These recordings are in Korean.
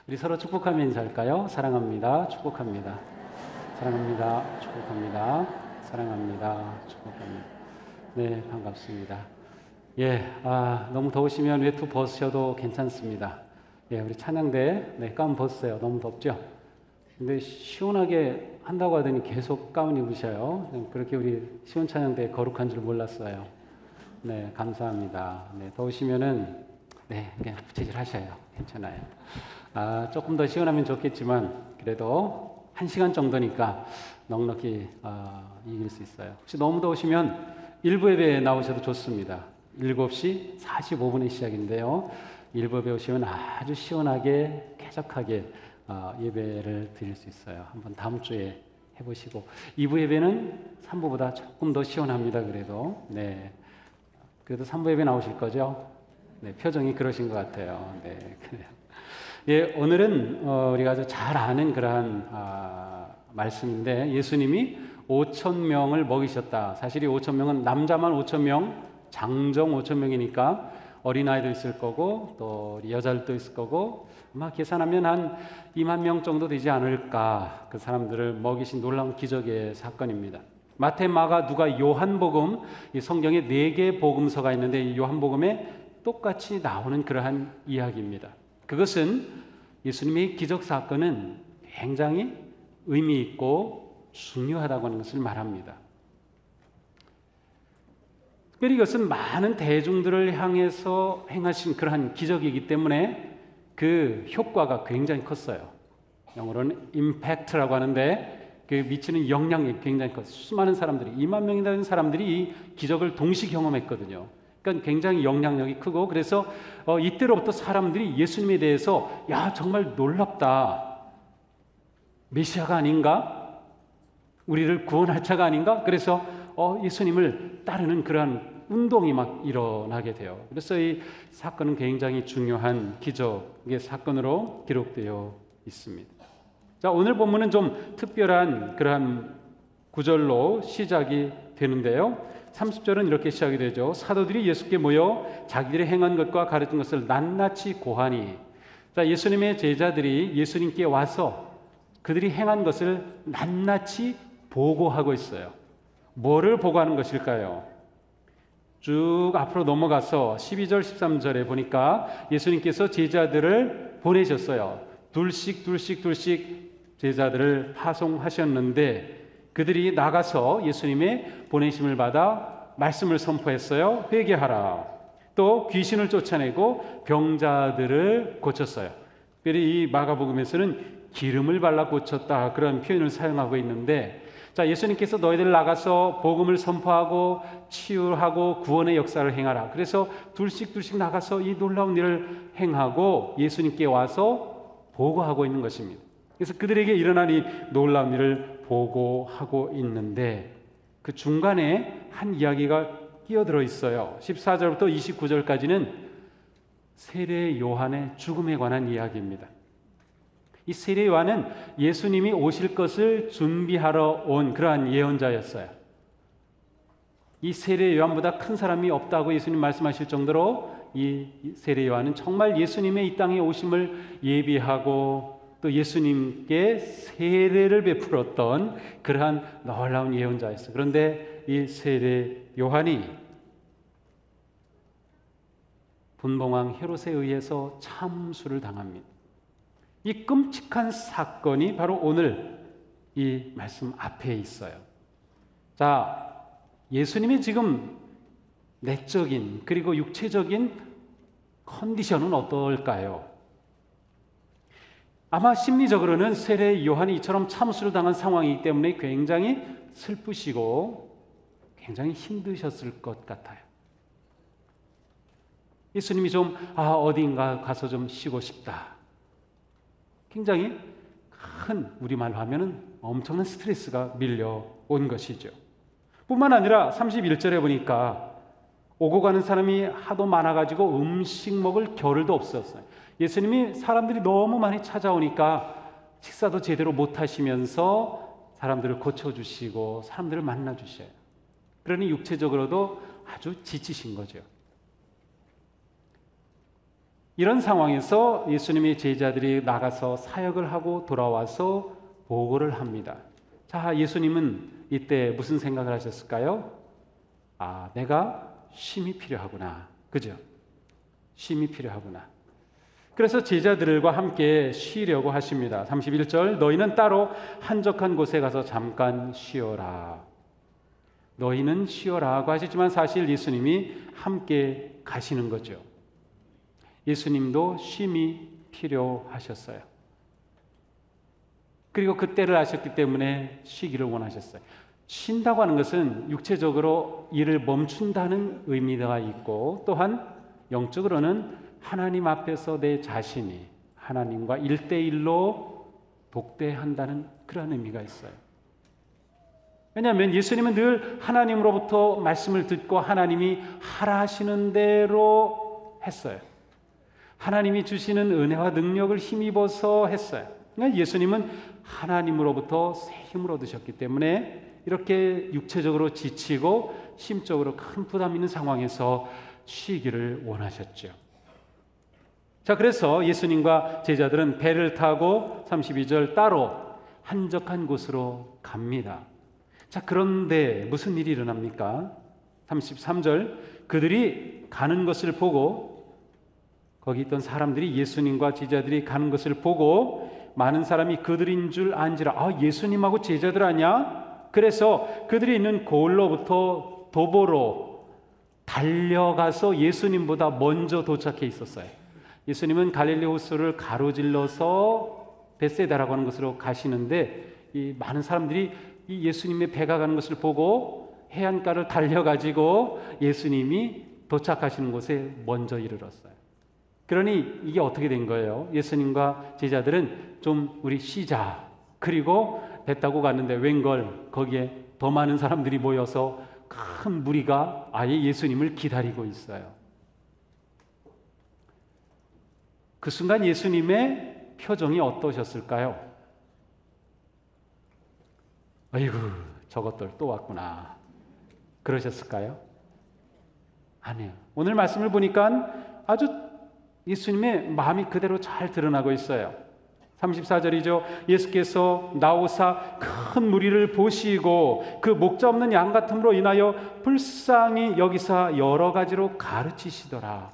우리 서로 축복하며 인사할까요? 사랑합니다. 축복합니다. 사랑합니다. 축복합니다. 사랑합니다. 축복합니다. 네, 반갑습니다. 너무 더우시면 외투 벗으셔도 괜찮습니다. 우리 찬양대, 가운 벗으세요. 너무 덥죠? 근데 시원하게 한다고 하더니 계속 가운 입으셔요. 그렇게 우리 시원 찬양대 거룩한 줄 몰랐어요. 네, 감사합니다. 더우시면은, 그냥 부채질 하셔요. 괜찮아요. 조금 더 시원하면 좋겠지만, 그래도 1시간 정도니까 넉넉히 이길 수 있어요. 혹시 너무 더우시면 일부 예배에 나오셔도 좋습니다. 7시 45분에 시작인데요. 일부 예배 오시면 아주 시원하게, 쾌적하게 예배를 드릴 수 있어요. 한번 다음 주에 해보시고, 2부 예배는 3부보다 조금 더 시원합니다. 그래도 3부 예배 나오실 거죠? 표정이 그러신 것 같아요. 그래요. 오늘은 우리가 아주 잘 아는 그러한 말씀인데, 예수님이 5,000명을 먹이셨다. 사실 이 5,000명은 남자만 5,000명, 장정 5,000명이니까 어린아이도 있을 거고 또 여자들도 있을 거고 아마 계산하면 한 2만 명 정도 되지 않을까. 그 사람들을 먹이신 놀라운 기적의 사건입니다. 마태, 마가, 누가, 요한복음, 이 성경에 4개 복음서가 있는데 이 요한복음에 똑같이 나오는 그러한 이야기입니다. 그것은 예수님의 기적 사건은 굉장히 의미 있고 중요하다고 하는 것을 말합니다. 특별히 이것은 많은 대중들을 향해서 행하신 그러한 기적이기 때문에 그 효과가 굉장히 컸어요. 영어로는 임팩트라고 하는데 그 미치는 영향력이 굉장히 컸어요. 수많은 사람들이, 2만 명이라는 사람들이 이 기적을 동시 경험했거든요. 그러니까 굉장히 영향력이 크고, 그래서 이때로부터 사람들이 예수님에 대해서 정말 놀랍다, 메시아가 아닌가? 우리를 구원할 자가 아닌가? 그래서 예수님을 따르는 그러한 운동이 막 일어나게 돼요. 그래서 이 사건은 굉장히 중요한 기적의 사건으로 기록되어 있습니다. 자, 오늘 본문은 좀 특별한 그러한 구절로 시작이 되는데요. 30절은 이렇게 시작이 되죠. 사도들이 예수께 모여 자기들이 행한 것과 가르친 것을 낱낱이 고하니. 자, 예수님의 제자들이 예수님께 와서 그들이 행한 것을 낱낱이 보고하고 있어요. 뭐를 보고하는 것일까요? 쭉 앞으로 넘어가서 12절, 13절에 보니까 예수님께서 제자들을 보내셨어요. 둘씩 제자들을 파송하셨는데 그들이 나가서 예수님의 보내심을 받아 말씀을 선포했어요. 회개하라. 또 귀신을 쫓아내고 병자들을 고쳤어요. 특별히 이 마가복음에서는 기름을 발라 고쳤다, 그런 표현을 사용하고 있는데, 자, 예수님께서 너희들 나가서 복음을 선포하고 치유하고 구원의 역사를 행하라. 그래서 둘씩 나가서 이 놀라운 일을 행하고 예수님께 와서 보고하고 있는 것입니다. 그래서 그들에게 일어난 이 놀라운 일을 보고하고 있는데 그 중간에 한 이야기가 끼어들어 있어요. 14절부터 29절까지는 세례 요한의 죽음에 관한 이야기입니다. 이 세례 요한은 예수님이 오실 것을 준비하러 온 그러한 예언자였어요. 이 세례 요한보다 큰 사람이 없다고 예수님 말씀하실 정도로 이 세례 요한은 정말 예수님의 이 땅에 오심을 예비하고 또 예수님께 세례를 베풀었던 그러한 놀라운 예언자였어요. 그런데 이 세례 요한이 분봉왕 헤롯에 의해서 참수를 당합니다. 이 끔찍한 사건이 바로 오늘 이 말씀 앞에 있어요. 자, 예수님의 지금 내적인 그리고 육체적인 컨디션은 어떨까요? 아마 심리적으로는 세례 요한이 이처럼 참수를 당한 상황이기 때문에 굉장히 슬프시고 굉장히 힘드셨을 것 같아요. 예수님이 좀 어딘가 가서 좀 쉬고 싶다. 굉장히 큰, 우리말로 하면은 엄청난 스트레스가 밀려온 것이죠. 뿐만 아니라 31절에 보니까 오고 가는 사람이 하도 많아가지고 음식 먹을 겨를도 없었어요. 예수님이 사람들이 너무 많이 찾아오니까 식사도 제대로 못 하시면서 사람들을 고쳐주시고 사람들을 만나주셔요. 그러니 육체적으로도 아주 지치신 거죠. 이런 상황에서 예수님의 제자들이 나가서 사역을 하고 돌아와서 보고를 합니다. 자, 예수님은 이때 무슨 생각을 하셨을까요? 아, 내가 쉼이 필요하구나. 그죠? 쉼이 필요하구나. 그래서 제자들과 함께 쉬려고 하십니다. 31절, 너희는 따로 한적한 곳에 가서 잠깐 쉬어라. 너희는 쉬어라고 하시지만 사실 예수님이 함께 가시는 거죠. 예수님도 쉼이 필요하셨어요. 그리고 그때를 아셨기 때문에 쉬기를 원하셨어요. 쉰다고 하는 것은 육체적으로 일을 멈춘다는 의미가 있고, 또한 영적으로는 하나님 앞에서 내 자신이 하나님과 1대1로 독대한다는 그런 의미가 있어요. 왜냐하면 예수님은 늘 하나님으로부터 말씀을 듣고 하나님이 하라 하시는 대로 했어요. 하나님이 주시는 은혜와 능력을 힘입어서 했어요. 그러니까 예수님은 하나님으로부터 새 힘을 얻으셨기 때문에 이렇게 육체적으로 지치고 심적으로 큰 부담 있는 상황에서 쉬기를 원하셨죠. 자, 그래서 예수님과 제자들은 배를 타고 32절 따로 한적한 곳으로 갑니다. 자, 그런데 무슨 일이 일어납니까? 33절, 그들이 가는 것을 보고, 거기 있던 사람들이 예수님과 제자들이 가는 것을 보고 많은 사람이 그들인 줄 안지라. 아, 예수님하고 제자들 아니야? 그래서 그들이 있는 고을로부터 도보로 달려가서 예수님보다 먼저 도착해 있었어요. 예수님은 갈릴리 호수를 가로질러서 벳세다라고 하는 곳으로 가시는데, 이 많은 사람들이 이 예수님의 배가 가는 것을 보고 해안가를 달려가지고 예수님이 도착하시는 곳에 먼저 이르렀어요. 그러니 이게 어떻게 된 거예요? 예수님과 제자들은 좀 우리 쉬자. 그리고 배 타고 갔는데 웬걸 거기에 더 많은 사람들이 모여서 큰 무리가 아예 예수님을 기다리고 있어요. 그 순간 예수님의 표정이 어떠셨을까요? 아이고, 저것들 또 왔구나. 그러셨을까요? 아니에요. 오늘 말씀을 보니까 아주 예수님의 마음이 그대로 잘 드러나고 있어요. 34절이죠. 예수께서 나오사 큰 무리를 보시고 그 목자 없는 양 같음으로 인하여 불쌍히 여기사 여러 가지로 가르치시더라.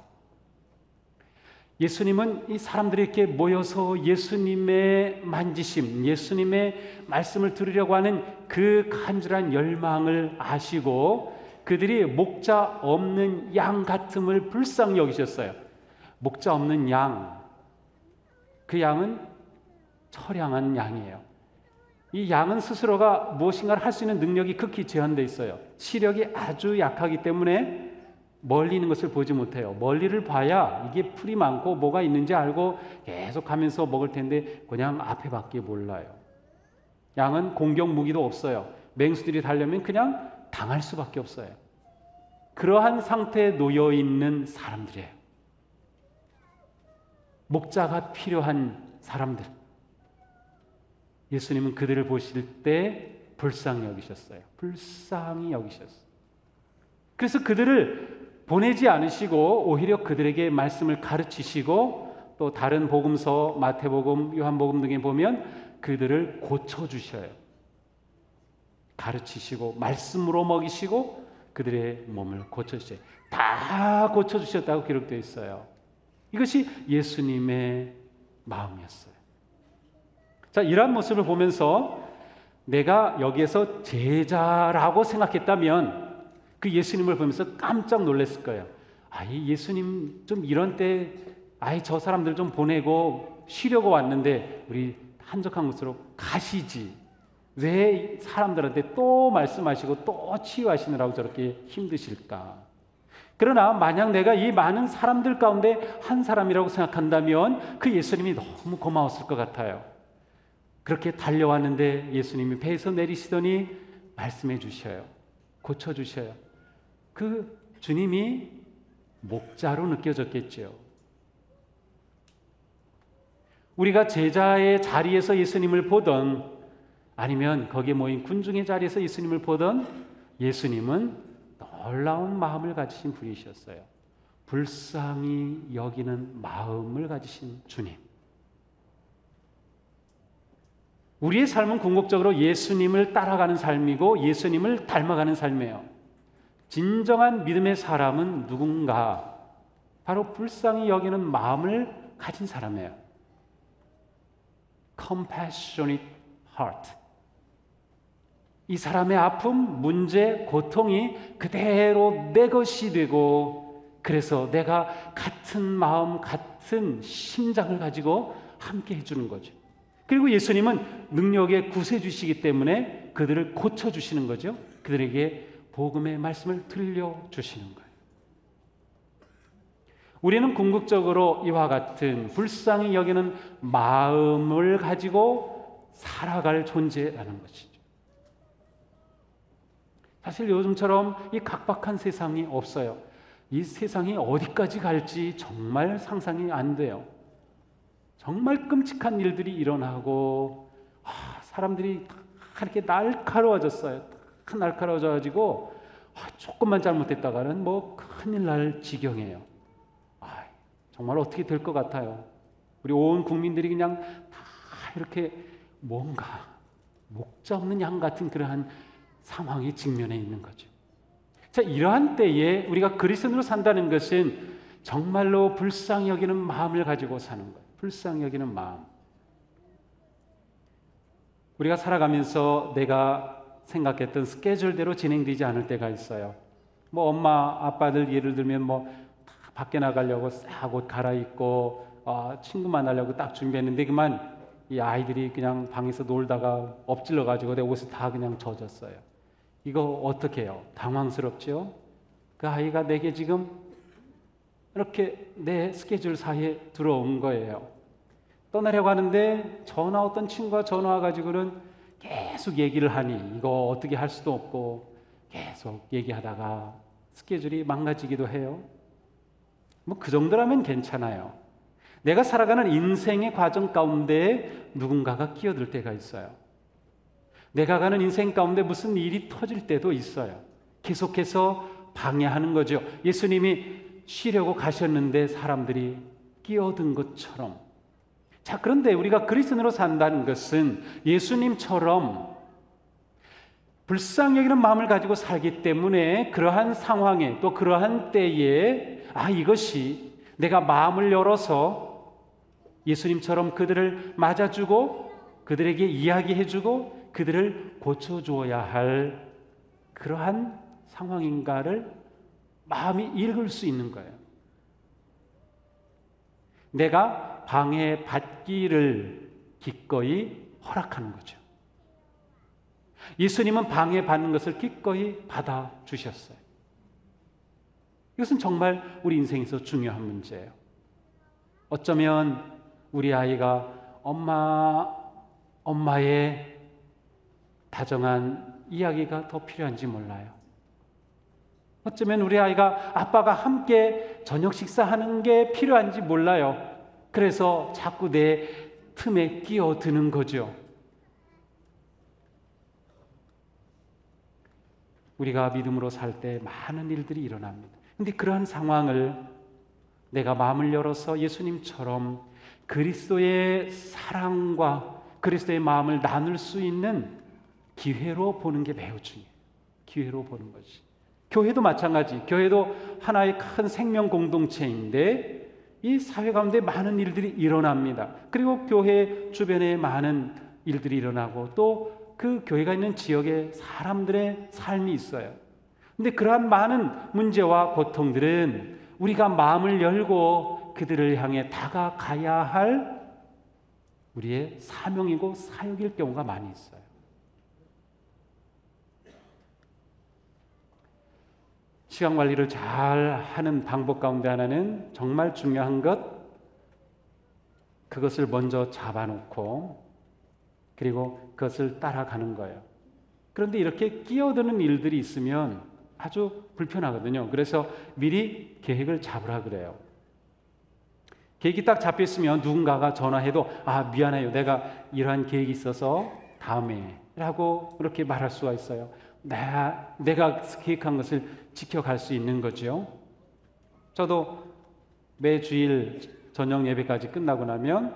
예수님은 이 사람들이 이렇게 모여서 예수님의 만지심, 예수님의 말씀을 들으려고 하는 그 간절한 열망을 아시고 그들이 목자 없는 양 같음을 불쌍히 여기셨어요. 목자 없는 양, 그 양은 처량한 양이에요. 이 양은 스스로가 무엇인가를 할 수 있는 능력이 극히 제한되어 있어요. 시력이 아주 약하기 때문에 멀리 있는 것을 보지 못해요. 멀리를 봐야 이게 풀이 많고 뭐가 있는지 알고 계속 가면서 먹을 텐데 그냥 앞에밖에 몰라요. 양은 공격 무기도 없어요. 맹수들이 달려면 그냥 당할 수밖에 없어요. 그러한 상태에 놓여 있는 사람들이에요. 목자가 필요한 사람들. 예수님은 그들을 보실 때 불쌍히 여기셨어요. 불쌍히 여기셨어요. 그래서 그들을 보내지 않으시고 오히려 그들에게 말씀을 가르치시고 또 다른 복음서 마태복음, 요한복음 등에 보면 그들을 고쳐주셔요. 가르치시고 말씀으로 먹이시고 그들의 몸을 고쳐주셔요. 다 고쳐주셨다고 기록되어 있어요. 이것이 예수님의 마음이었어요. 자, 이러한 모습을 보면서 내가 여기에서 제자라고 생각했다면 그 예수님을 보면서 깜짝 놀랐을 거예요. 이 예수님 좀 이런 때 저 사람들 좀 보내고 쉬려고 왔는데 우리 한적한 곳으로 가시지. 왜 사람들한테 또 말씀하시고 또 치유하시느라고 저렇게 힘드실까? 그러나 만약 내가 이 많은 사람들 가운데 한 사람이라고 생각한다면 그 예수님이 너무 고마웠을 것 같아요. 그렇게 달려왔는데 예수님이 배에서 내리시더니 말씀해 주셔요. 고쳐주셔요. 그 주님이 목자로 느껴졌겠죠. 우리가 제자의 자리에서 예수님을 보던 아니면 거기에 모인 군중의 자리에서 예수님을 보던 예수님은 놀라운 마음을 가지신 분이셨어요. 불쌍히 여기는 마음을 가지신 주님. 우리의 삶은 궁극적으로 예수님을 따라가는 삶이고 예수님을 닮아가는 삶이에요. 진정한 믿음의 사람은 누군가? 바로 불쌍히 여기는 마음을 가진 사람이에요. Compassionate heart. 이 사람의 아픔, 문제, 고통이 그대로 내 것이 되고, 그래서 내가 같은 마음, 같은 심장을 가지고 함께 해주는 거죠. 그리고 예수님은 능력의 구세주시기 때문에 그들을 고쳐주시는 거죠. 그들에게 복음의 말씀을 들려주시는 거예요. 우리는 궁극적으로 이와 같은 불쌍히 여기는 마음을 가지고 살아갈 존재라는 것이죠. 사실 요즘처럼 이 각박한 세상이 없어요. 이 세상이 어디까지 갈지 정말 상상이 안 돼요. 정말 끔찍한 일들이 일어나고 사람들이 다 이렇게 날카로워졌어요. 다 날카로워져가지고 조금만 잘못했다가는 뭐 큰일 날 지경이에요. 정말 어떻게 될 것 같아요. 우리 온 국민들이 그냥 다 이렇게 뭔가 목자 없는 양 같은 그러한 상황에 직면해 있는 거죠. 자, 이러한 때에 우리가 그리스도인으로 산다는 것은 정말로 불쌍히 여기는 마음을 가지고 사는 거예요. 불쌍히 여기는 마음. 우리가 살아가면서 내가 생각했던 스케줄대로 진행되지 않을 때가 있어요. 뭐 엄마 아빠들 예를 들면 뭐 밖에 나가려고 싹 옷 갈아입고 친구 만나려고 딱 준비했는데 그만 이 아이들이 그냥 방에서 놀다가 엎질러 가지고 내 옷이 다 그냥 젖었어요. 이거 어떻게 해요? 당황스럽죠? 그 아이가 내게 지금 이렇게 내 스케줄 사이에 들어온 거예요. 떠나려고 하는데 어떤 친구가 전화 와가지고는 계속 얘기를 하니 이거 어떻게 할 수도 없고 계속 얘기하다가 스케줄이 망가지기도 해요. 뭐 그 정도라면 괜찮아요. 내가 살아가는 인생의 과정 가운데 누군가가 끼어들 때가 있어요. 내가 가는 인생 가운데 무슨 일이 터질 때도 있어요. 계속해서 방해하는 거죠. 예수님이 쉬려고 가셨는데 사람들이 끼어든 것처럼. 자, 그런데 우리가 그리스도인으로 산다는 것은 예수님처럼 불쌍히 여기는 마음을 가지고 살기 때문에 그러한 상황에 또 그러한 때에 이것이 내가 마음을 열어서 예수님처럼 그들을 맞아주고 그들에게 이야기해주고 그들을 고쳐주어야 할 그러한 상황인가를 마음이 읽을 수 있는 거예요. 내가 방해받기를 기꺼이 허락하는 거죠. 예수님은 방해받는 것을 기꺼이 받아주셨어요. 이것은 정말 우리 인생에서 중요한 문제예요. 어쩌면 우리 아이가 엄마의 다정한 이야기가 더 필요한지 몰라요. 어쩌면 우리 아이가 아빠가 함께 저녁 식사하는 게 필요한지 몰라요. 그래서 자꾸 내 틈에 끼어드는 거죠. 우리가 믿음으로 살 때 많은 일들이 일어납니다. 근데 그러한 상황을 내가 마음을 열어서 예수님처럼 그리스도의 사랑과 그리스도의 마음을 나눌 수 있는 기회로 보는 게 매우 중요해요. 기회로 보는 것이. 교회도 마찬가지. 교회도 하나의 큰 생명 공동체인데 이 사회 가운데 많은 일들이 일어납니다. 그리고 교회 주변에 많은 일들이 일어나고 또 그 교회가 있는 지역에 사람들의 삶이 있어요. 근데 그러한 많은 문제와 고통들은 우리가 마음을 열고 그들을 향해 다가가야 할 우리의 사명이고 사역일 경우가 많이 있어요. 시간 관리를 잘 하는 방법 가운데 하나는 정말 중요한 그것을 먼저 잡아놓고 그리고 그것을 따라가는 거예요. 그런데 이렇게 끼어드는 일들이 있으면 아주 불편하거든요. 그래서 미리 계획을 잡으라 그래요. 계획이 딱 잡혀 있으면 누군가가 전화해도 미안해요. 내가 이러한 계획이 있어서 다음에 라고 그렇게 말할 수가 있어요. 내가 계획한 것을 지켜갈 수 있는 거죠. 저도 매주일 저녁 예배까지 끝나고 나면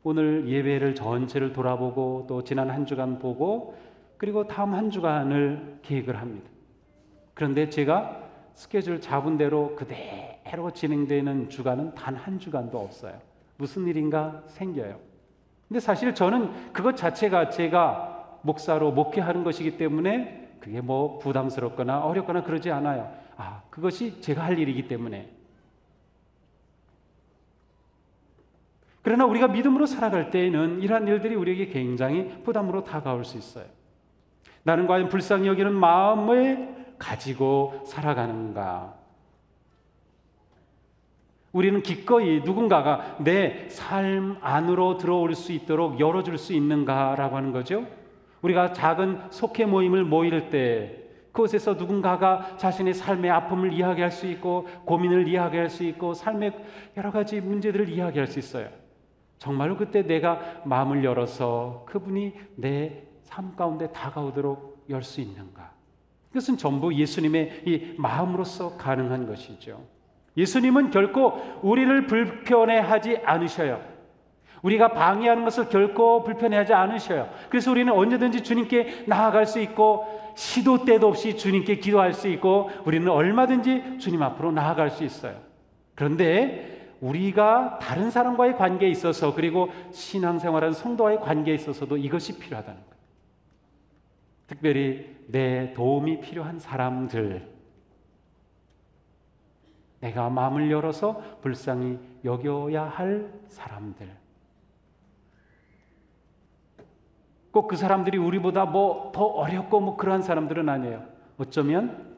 오늘 예배를 전체를 돌아보고 또 지난 한 주간 보고 그리고 다음 한 주간을 계획을 합니다. 그런데 제가 스케줄 잡은 대로 그대로 진행되는 주간은 단 한 주간도 없어요. 무슨 일인가 생겨요. 근데 사실 저는 그것 자체가 제가 목사로 목회하는 것이기 때문에 그게 뭐 부담스럽거나 어렵거나 그러지 않아요. 그것이 제가 할 일이기 때문에. 그러나 우리가 믿음으로 살아갈 때에는 이러한 일들이 우리에게 굉장히 부담으로 다가올 수 있어요. 나는 과연 불쌍히 여기는 마음을 가지고 살아가는가? 우리는 기꺼이 누군가가 내 삶 안으로 들어올 수 있도록 열어줄 수 있는가라고 하는 거죠. 우리가 작은 속회 모임을 모일 때 그곳에서 누군가가 자신의 삶의 아픔을 이야기할 수 있고 고민을 이야기할 수 있고 삶의 여러 가지 문제들을 이야기할 수 있어요. 정말로 그때 내가 마음을 열어서 그분이 내 삶 가운데 다가오도록 열 수 있는가? 이것은 전부 예수님의 이 마음으로서 가능한 것이죠. 예수님은 결코 우리를 불편해하지 않으셔요. 우리가 방해하는 것을 결코 불편해하지 않으셔요. 그래서 우리는 언제든지 주님께 나아갈 수 있고 시도 때도 없이 주님께 기도할 수 있고 우리는 얼마든지 주님 앞으로 나아갈 수 있어요. 그런데 우리가 다른 사람과의 관계에 있어서 그리고 신앙생활하는 성도와의 관계에 있어서도 이것이 필요하다는 거예요. 특별히 내 도움이 필요한 사람들, 내가 마음을 열어서 불쌍히 여겨야 할 사람들, 꼭 그 사람들이 우리보다 뭐 더 어렵고 뭐 그러한 사람들은 아니에요. 어쩌면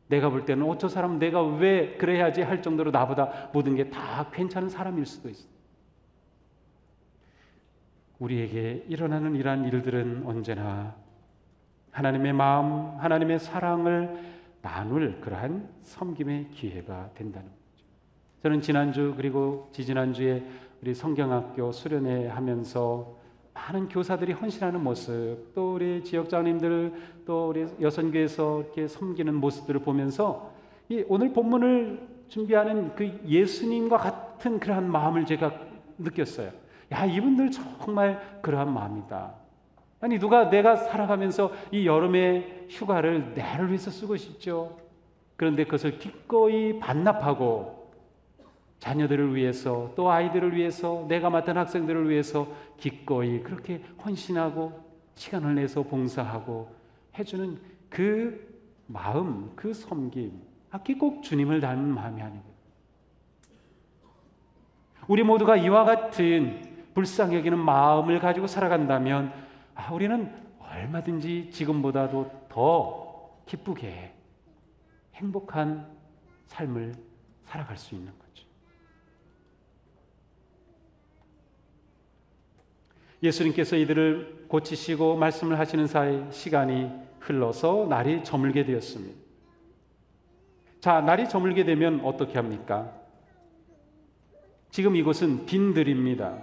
내가 볼 때는 저 사람 내가 왜 그래야지 할 정도로 나보다 모든 게 다 괜찮은 사람일 수도 있어요. 우리에게 일어나는 이러한 일들은 언제나 하나님의 마음, 하나님의 사랑을 나눌 그러한 섬김의 기회가 된다는 거죠. 저는 지난주 그리고 지지난주에 우리 성경학교 수련회 하면서 많은 교사들이 헌신하는 모습, 또 우리 지역장님들, 또 우리 여선교에서 이렇게 섬기는 모습들을 보면서 이 오늘 본문을 준비하는 그 예수님과 같은 그러한 마음을 제가 느꼈어요. 이분들 정말 그러한 마음이다. 아니 누가 내가 살아가면서 이 여름의 휴가를 나를 위해서 쓰고 싶죠. 그런데 그것을 기꺼이 반납하고 자녀들을 위해서 또 아이들을 위해서 내가 맡은 학생들을 위해서 기꺼이 그렇게 헌신하고 시간을 내서 봉사하고 해주는 그 마음, 그 섬김, 그게 꼭 주님을 닮은 마음이 아니고 우리 모두가 이와 같은 불쌍히 여기는 마음을 가지고 살아간다면 우리는 얼마든지 지금보다도 더 기쁘게 행복한 삶을 살아갈 수 있는 거죠. 예수님께서 이들을 고치시고 말씀을 하시는 사이 시간이 흘러서 날이 저물게 되었습니다. 자, 날이 저물게 되면 어떻게 합니까? 지금 이곳은 빈들입니다.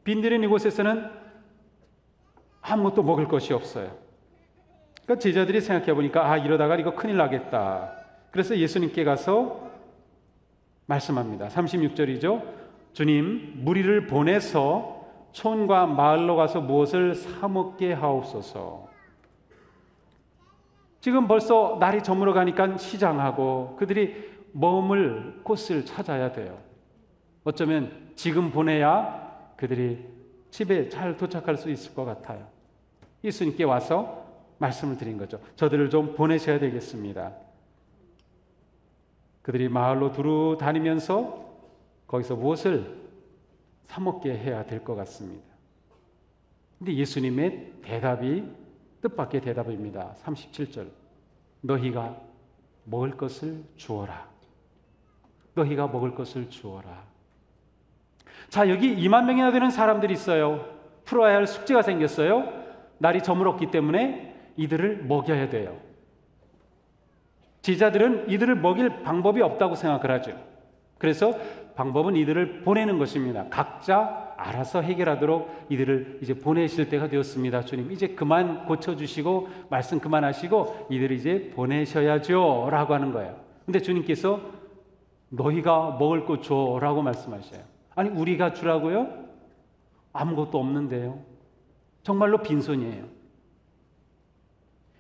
빈들인 이곳에서는 아무것도 먹을 것이 없어요. 그러니까 제자들이 생각해 보니까 이러다가 이거 큰일 나겠다. 그래서 예수님께 가서 말씀합니다. 36절이죠. 주님, 무리를 보내서 촌과 마을로 가서 무엇을 사 먹게 하옵소서. 지금 벌써 날이 저물어 가니까 시장하고 그들이 머물 곳을 찾아야 돼요. 어쩌면 지금 보내야 그들이 집에 잘 도착할 수 있을 것 같아요. 예수님께 와서 말씀을 드린 거죠. 저들을 좀 보내셔야 되겠습니다. 그들이 마을로 두루 다니면서 거기서 무엇을 사 먹게 해야 될 것 같습니다. 근데 예수님의 대답이 뜻밖의 대답입니다. 37절. 너희가 먹을 것을 주어라. 너희가 먹을 것을 주어라. 자, 여기 2만 명이나 되는 사람들이 있어요. 풀어야 할 숙제가 생겼어요. 날이 저물었기 때문에 이들을 먹여야 돼요. 제자들은 이들을 먹일 방법이 없다고 생각을 하죠. 그래서 방법은 이들을 보내는 것입니다. 각자 알아서 해결하도록 이들을 이제 보내실 때가 되었습니다. 주님, 이제 그만 고쳐주시고 말씀 그만하시고 이들을 이제 보내셔야죠 라고 하는 거예요. 근데 주님께서 너희가 먹을 것 줘라고 말씀하셔요. 아니 우리가 주라고요? 아무것도 없는데요. 정말로 빈손이에요.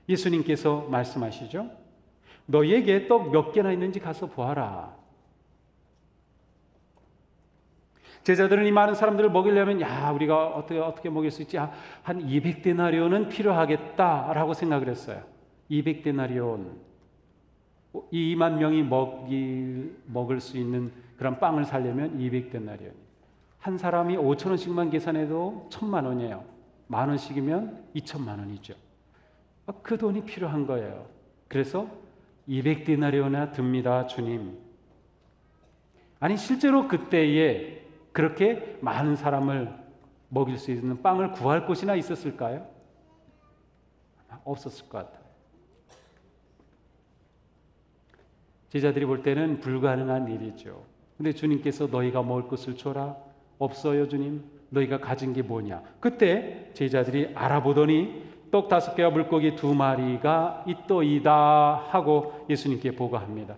예수님께서 말씀하시죠. 너희에게 떡 몇 개나 있는지 가서 보아라. 제자들은 이 많은 사람들을 먹이려면 우리가 어떻게 먹일 수 있지? 한 200데나리온은 필요하겠다라고 생각을 했어요. 200데나리온. 2만 명이 먹을 수 있는 그런 빵을 사려면 200데나리온. 한 사람이 5,000원씩만 계산해도 1,000만 원이에요. 10,000원씩이면 2,000만 원이죠. 그 돈이 필요한 거예요. 그래서 200데나리온이나 듭니다, 주님. 아니 실제로 그때에 그렇게 많은 사람을 먹일 수 있는 빵을 구할 곳이나 있었을까요? 없었을 것 같아요. 제자들이 볼 때는 불가능한 일이죠. 근데 주님께서 너희가 먹을 것을 줘라. 없어요, 주님. 너희가 가진 게 뭐냐? 그때 제자들이 알아보더니 떡 5개와 물고기 2마리가 있더이다 하고 예수님께 보고합니다.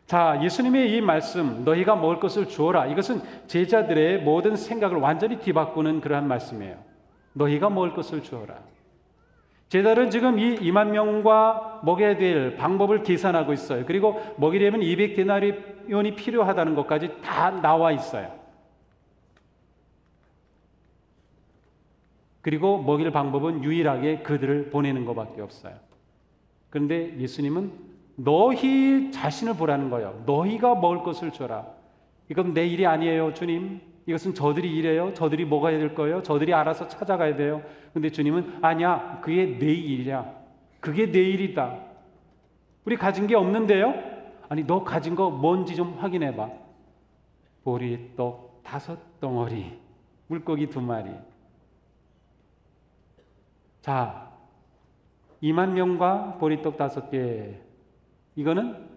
자, 예수님의 이 말씀, 너희가 먹을 것을 주어라. 이것은 제자들의 모든 생각을 완전히 뒤바꾸는 그러한 말씀이에요. 너희가 먹을 것을 주어라. 제자들은 지금 이 2만 명과 먹여야 될 방법을 계산하고 있어요. 그리고 먹이려면 200데나리온이 필요하다는 것까지 다 나와 있어요. 그리고 먹일 방법은 유일하게 그들을 보내는 것밖에 없어요. 그런데 예수님은 너희 자신을 보라는 거예요. 너희가 먹을 것을 줘라. 이건 내 일이 아니에요, 주님. 이것은 저들이 일이에요. 저들이 먹어야 될 거예요. 저들이 알아서 찾아가야 돼요. 근데 주님은 아니야, 그게 내 일이야. 그게 내 일이다. 우리 가진 게 없는데요? 아니 너 가진 거 뭔지 좀 확인해 봐. 보리떡 5덩어리, 물고기 2마리. 자, 2만 명과 보리떡 5개, 이거는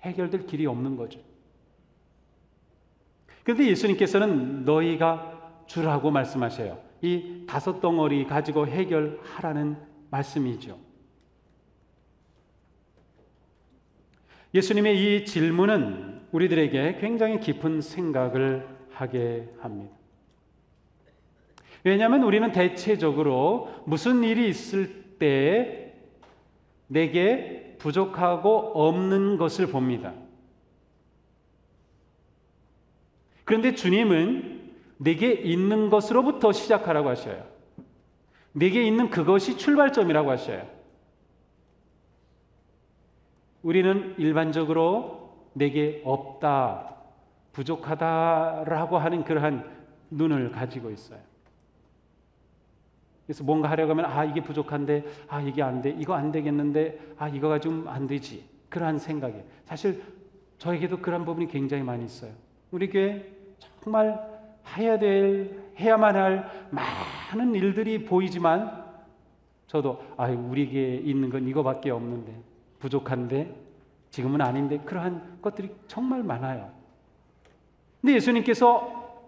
해결될 길이 없는 거죠. 그런데 예수님께서는 너희가 주라고 말씀하셔요. 이 5덩어리 가지고 해결하라는 말씀이죠. 예수님의 이 질문은 우리들에게 굉장히 깊은 생각을 하게 합니다. 왜냐하면 우리는 대체적으로 무슨 일이 있을 때 내게 부족하고 없는 것을 봅니다. 그런데 주님은 내게 있는 것으로부터 시작하라고 하셔요. 내게 있는 그것이 출발점이라고 하셔요. 우리는 일반적으로 내게 없다, 부족하다라고 하는 그러한 눈을 가지고 있어요. 그래서 뭔가 하려고 하면 이게 부족한데 이게 안 돼, 이거 안 되겠는데 이거 가지고 안 되지, 그러한 생각이 사실 저에게도 그런 부분이 굉장히 많이 있어요. 우리 교회 정말 해야만 할 많은 일들이 보이지만 저도 우리에게 있는 건 이거밖에 없는데, 부족한데, 지금은 아닌데, 그러한 것들이 정말 많아요. 근데 예수님께서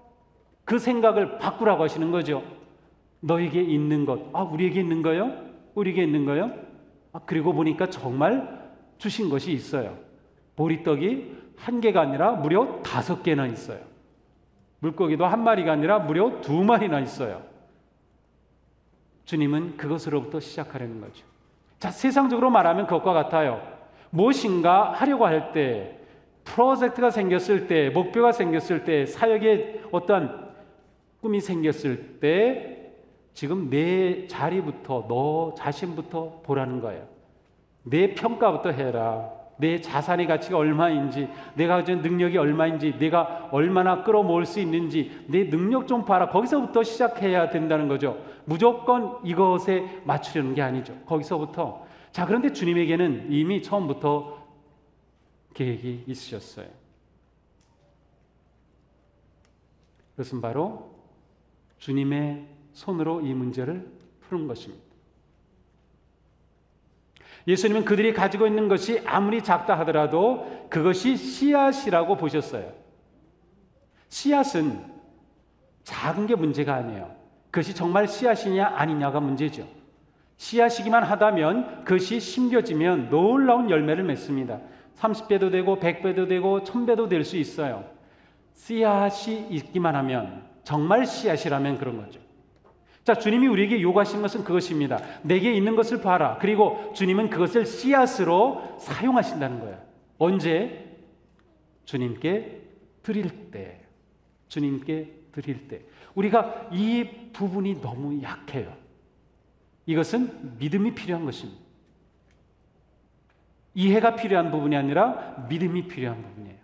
그 생각을 바꾸라고 하시는 거죠. 너에게 있는 것, 우리에게 있는 거요? 우리에게 있는 거요? 그리고 보니까 정말 주신 것이 있어요. 보리떡이 1개가 아니라 무려 5개나 있어요. 물고기도 1마리가 아니라 무려 2마리나 있어요. 주님은 그것으로부터 시작하려는 거죠. 자, 세상적으로 말하면 그것과 같아요. 무엇인가 하려고 할 때, 프로젝트가 생겼을 때, 목표가 생겼을 때, 사역에 어떤 꿈이 생겼을 때 지금 내 자리부터, 너 자신부터 보라는 거예요. 내 평가부터 해라. 내 자산의 가치가 얼마인지, 내가 가진 능력이 얼마인지, 내가 얼마나 끌어모을 수 있는지 내 능력 좀 봐라. 거기서부터 시작해야 된다는 거죠. 무조건 이것에 맞추려는 게 아니죠. 거기서부터. 자, 그런데 주님에게는 이미 처음부터 계획이 있으셨어요. 그것은 바로 주님의 손으로 이 문제를 푸는 것입니다. 예수님은 그들이 가지고 있는 것이 아무리 작다 하더라도 그것이 씨앗이라고 보셨어요. 씨앗은 작은 게 문제가 아니에요. 그것이 정말 씨앗이냐 아니냐가 문제죠. 씨앗이기만 하다면 그것이 심겨지면 놀라운 열매를 맺습니다. 30배도 되고 100배도 되고 1000배도 될 수 있어요. 씨앗이 있기만 하면, 정말 씨앗이라면 그런 거죠. 자, 주님이 우리에게 요구하신 것은 그것입니다. 내게 있는 것을 봐라. 그리고 주님은 그것을 씨앗으로 사용하신다는 거예요. 언제? 주님께 드릴 때. 주님께 드릴 때. 우리가 이 부분이 너무 약해요. 이것은 믿음이 필요한 것입니다. 이해가 필요한 부분이 아니라 믿음이 필요한 부분이에요.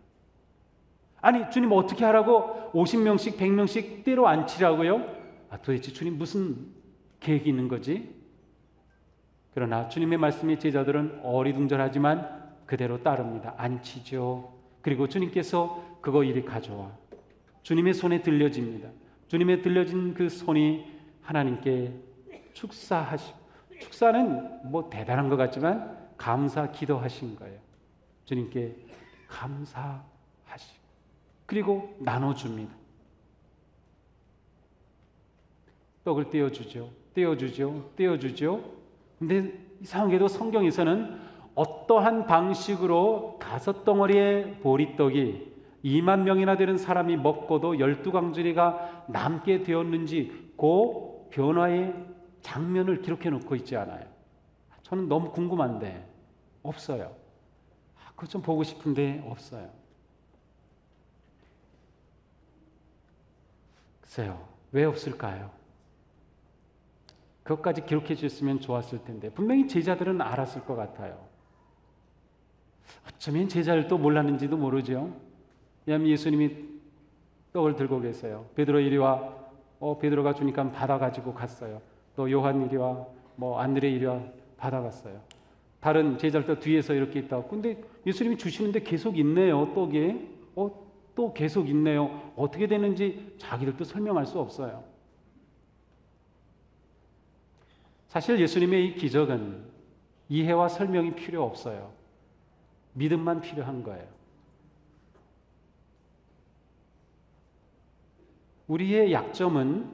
아니, 주님 어떻게 하라고 50명씩 100명씩 때로 앉히라고요? 도대체 주님 무슨 계획이 있는 거지? 그러나 주님의 말씀에 제자들은 어리둥절하지만 그대로 따릅니다. 앉히죠. 그리고 주님께서 그거 이리 가져와. 주님의 손에 들려집니다. 주님의 들려진 그 손이 하나님께 축사하시고, 축사는 뭐 대단한 것 같지만 감사 기도하신 거예요. 주님께 감사하시고 그리고 나눠줍니다. 떡을 떼어주죠. 근데 이상하게도 성경에서는 어떠한 방식으로 5덩어리의 보리떡이 2만 명이나 되는 사람이 먹고도 12광주리가 남게 되었는지 그 변화의 장면을 기록해 놓고 있지 않아요. 저는 너무 궁금한데 없어요. 그거 좀 보고 싶은데 없어요. 글쎄요, 왜 없을까요? 그것까지 기록해 주셨으면 좋았을 텐데 분명히 제자들은 알았을 것 같아요. 어쩌면 제자들도 몰랐는지도 모르죠. 왜냐하면 예수님이 떡을 들고 계세요. 베드로 이리 와. 베드로가 주니까 받아가지고 갔어요. 또 요한 이리 와. 안드레 이리 와. 받아갔어요. 다른 제자들도 뒤에서 이렇게 있다고. 근데 예수님이 주시는데 계속 있네요. 떡이. 또 계속 있네요. 어떻게 되는지 자기들도 설명할 수 없어요. 사실 예수님의 이 기적은 이해와 설명이 필요 없어요. 믿음만 필요한 거예요. 우리의 약점은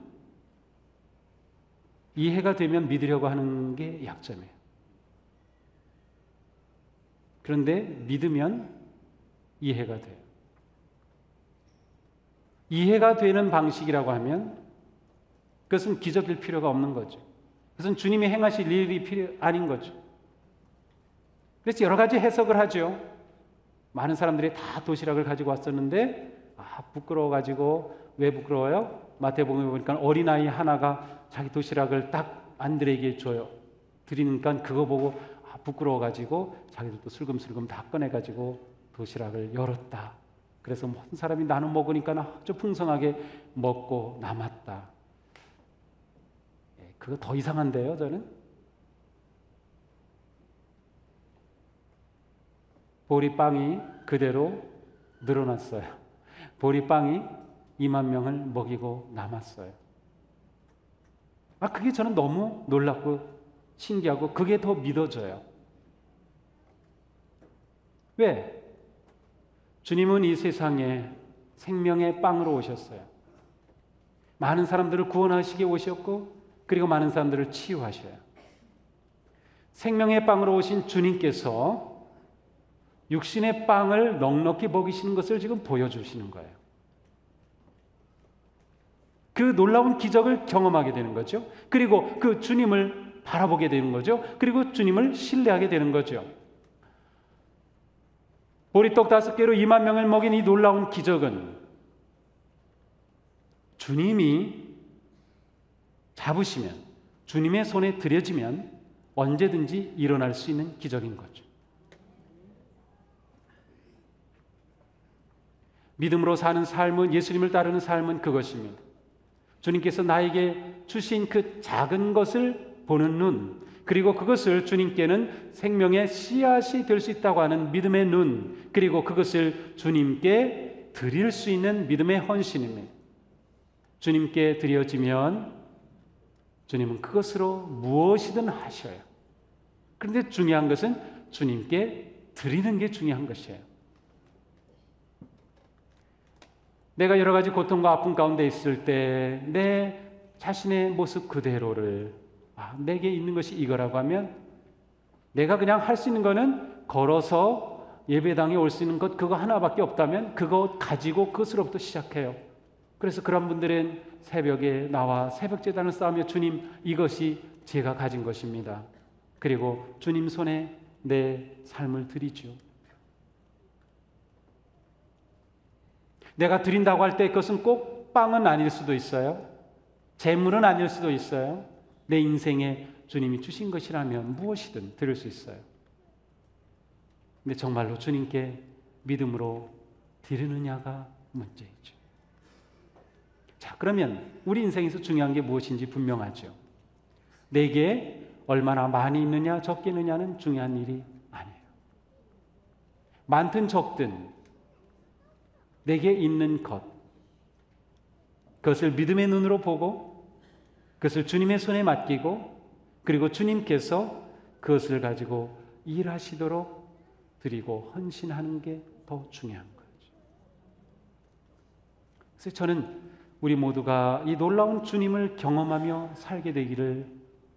이해가 되면 믿으려고 하는 게 약점이에요. 그런데 믿으면 이해가 돼요. 이해가 되는 방식이라고 하면 그것은 기적일 필요가 없는 거죠. 그것은 주님이 행하실 일이 아닌 거죠. 그래서 여러 가지 해석을 하죠. 많은 사람들이 다 도시락을 가지고 왔었는데 부끄러워가지고, 왜 부끄러워요? 마태복음에 보니까 어린아이 하나가 자기 도시락을 딱 안드레에게 줘요. 드리니까 그거 보고 부끄러워가지고 자기들도 슬금슬금 다 꺼내가지고 도시락을 열었다. 그래서 모든 사람이 나눠 먹으니까 아주 풍성하게 먹고 남았다. 그거 더 이상한데요, 저는? 보리빵이 그대로 늘어났어요. 보리빵이 2만 명을 먹이고 남았어요. 그게 저는 너무 놀랍고 신기하고 그게 더 믿어져요. 왜? 주님은 이 세상에 생명의 빵으로 오셨어요. 많은 사람들을 구원하시게 오셨고 그리고 많은 사람들을 치유하셔요. 생명의 빵으로 오신 주님께서 육신의 빵을 넉넉히 먹이시는 것을 지금 보여주시는 거예요. 그 놀라운 기적을 경험하게 되는 거죠. 그리고 그 주님을 바라보게 되는 거죠. 그리고 주님을 신뢰하게 되는 거죠. 보리떡 5개로 2만 명을 먹인 이 놀라운 기적은 주님이 잡으시면, 주님의 손에 들여지면 언제든지 일어날 수 있는 기적인 거죠. 믿음으로 사는 삶은, 예수님을 따르는 삶은 그것입니다. 주님께서 나에게 주신 그 작은 것을 보는 눈, 그리고 그것을 주님께는 생명의 씨앗이 될 수 있다고 하는 믿음의 눈, 그리고 그것을 주님께 드릴 수 있는 믿음의 헌신입니다. 주님께 드려지면 주님은 그것으로 무엇이든 하셔요. 그런데 중요한 것은 주님께 드리는 게 중요한 것이에요. 내가 여러 가지 고통과 아픔 가운데 있을 때 내 자신의 모습 그대로를 내게 있는 것이 이거라고 하면 내가 그냥 할 수 있는 거는 걸어서 예배당에 올 수 있는 것 그거 하나밖에 없다면 그거 가지고 그것으로부터 시작해요. 그래서 그런 분들은 새벽에 나와 새벽제단을 쌓으며 주님 이것이 제가 가진 것입니다. 그리고 주님 손에 내 삶을 드리죠. 내가 드린다고 할 때 그것은 꼭 빵은 아닐 수도 있어요. 재물은 아닐 수도 있어요. 내 인생에 주님이 주신 것이라면 무엇이든 드릴 수 있어요. 근데 정말로 주님께 믿음으로 드리느냐가 문제이죠. 자, 그러면 우리 인생에서 중요한 게 무엇인지 분명하죠. 내게 얼마나 많이 있느냐 적게 있느냐는 중요한 일이 아니에요. 많든 적든 내게 있는 것, 그것을 믿음의 눈으로 보고 그것을 주님의 손에 맡기고 그리고 주님께서 그것을 가지고 일하시도록 드리고 헌신하는 게 더 중요한 거죠. 그래서 저는 우리 모두가 이 놀라운 주님을 경험하며 살게 되기를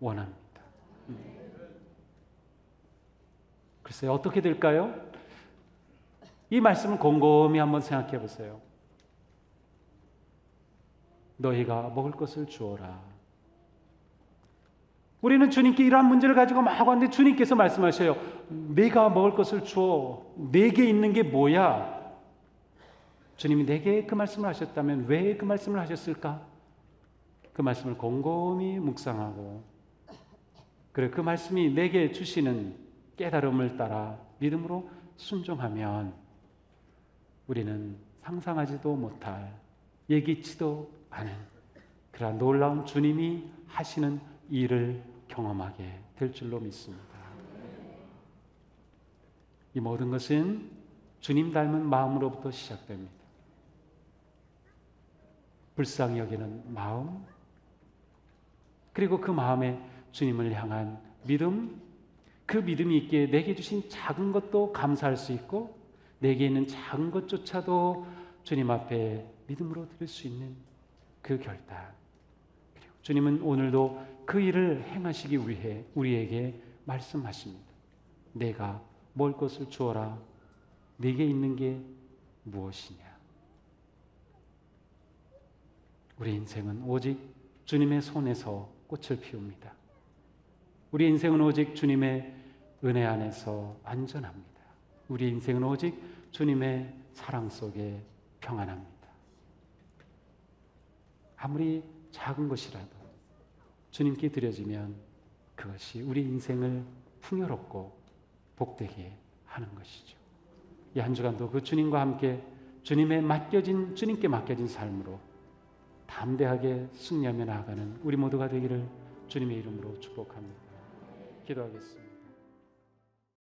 원합니다. 글쎄요, 어떻게 될까요? 이 말씀을 곰곰이 한번 생각해 보세요. 너희가 먹을 것을 주어라. 우리는 주님께 이러한 문제를 가지고 막 왔는데 주님께서 말씀하셔요. 내가 먹을 것을 주어. 내게 있는 게 뭐야? 주님이 내게 그 말씀을 하셨다면 왜 그 말씀을 하셨을까? 그 말씀을 곰곰이 묵상하고 그리고 그 말씀이 내게 주시는 깨달음을 따라 믿음으로 순종하면 우리는 상상하지도 못할 예기치도 않은 그러한 놀라운 주님이 하시는 일을 경험하게 될 줄로 믿습니다. 이 모든 것은 주님 닮은 마음으로부터 시작됩니다. 불쌍히 여기는 마음, 그리고 그 마음에 주님을 향한 믿음, 그 믿음이 있기에 내게 주신 작은 것도 감사할 수 있고 내게 있는 작은 것조차도 주님 앞에 믿음으로 드릴 수 있는 그 결단. 그리고 주님은 오늘도 그 일을 행하시기 위해 우리에게 말씀하십니다. 내가 먹을 것을 주어라. 내게 있는 게 무엇이냐? 우리 인생은 오직 주님의 손에서 꽃을 피웁니다. 우리 인생은 오직 주님의 은혜 안에서 안전합니다. 우리 인생은 오직 주님의 사랑 속에 평안합니다. 아무리 작은 것이라도 주님께 드려지면 그것이 우리 인생을 풍요롭고 복되게 하는 것이죠. 이 한 주간도 그 주님과 함께 주님께 맡겨진 삶으로 담대하게 승리하며 나아가는 우리 모두가 되기를 주님의 이름으로 축복합니다. 기도하겠습니다.